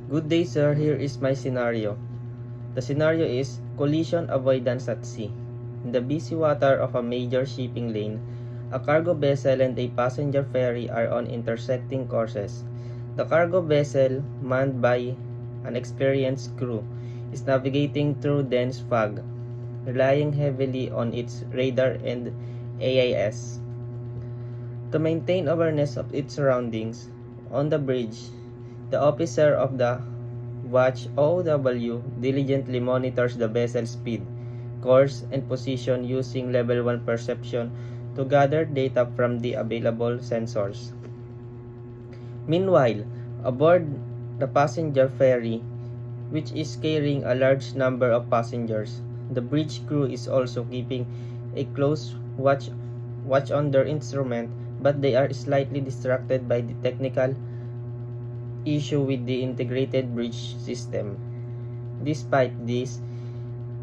Good day, sir. Here is my scenario. The scenario is collision avoidance at sea. In the busy water of a major shipping lane, a cargo vessel and a passenger ferry are on intersecting courses. The cargo vessel, manned by an experienced crew, is navigating through dense fog, relying heavily on its radar and AIS. To maintain awareness of its surroundings, on the bridge, the officer of the watch OW diligently monitors the vessel's speed, course, and position using level 1 perception to gather data from the available sensors. Meanwhile, aboard the passenger ferry, which is carrying a large number of passengers, the bridge crew is also keeping a close watch on their instrument, but they are slightly distracted by the technical issue with the integrated bridge system. Despite this,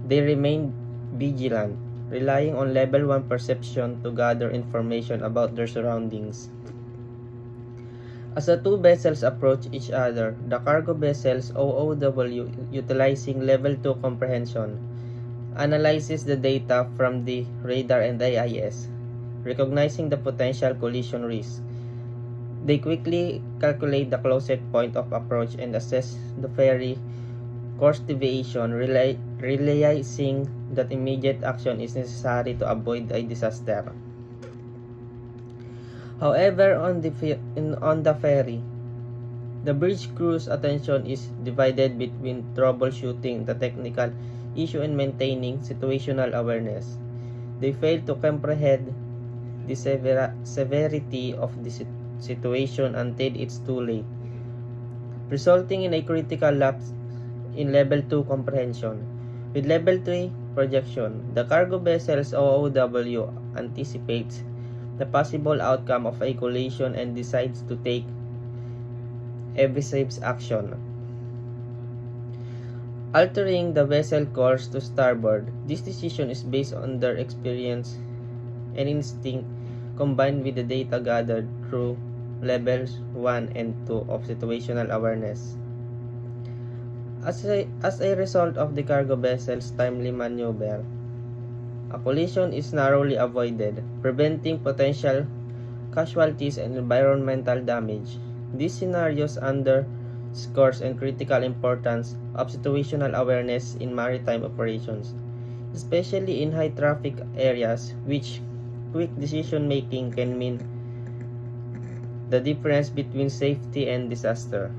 they remain vigilant, relying on level 1 perception to gather information about their surroundings. As the two vessels approach each other, the cargo vessel's OOW, utilizing level 2 comprehension, analyzes the data from the radar and AIS, recognizing the potential collision risk. They quickly calculate the closest point of approach and assess the ferry course deviation, realizing that immediate action is necessary to avoid a disaster. However, on the ferry, the bridge crew's attention is divided between troubleshooting the technical issue and maintaining situational awareness. They fail to comprehend the severity of the situation until it's too late, resulting in a critical lapse in level 2 comprehension. With level 3 projection, the cargo vessel's OOW anticipates the possible outcome of a collision and decides to take evasive action, altering the vessel course to starboard. This decision is based on their experience and instinct combined with the data gathered through levels 1 and 2 of situational awareness. As a result of the cargo vessel's timely maneuver, a collision is narrowly avoided, preventing potential casualties and environmental damage. These scenarios underscores the critical importance of situational awareness in maritime operations, especially in high-traffic areas, which quick decision-making can mean the difference between safety and disaster.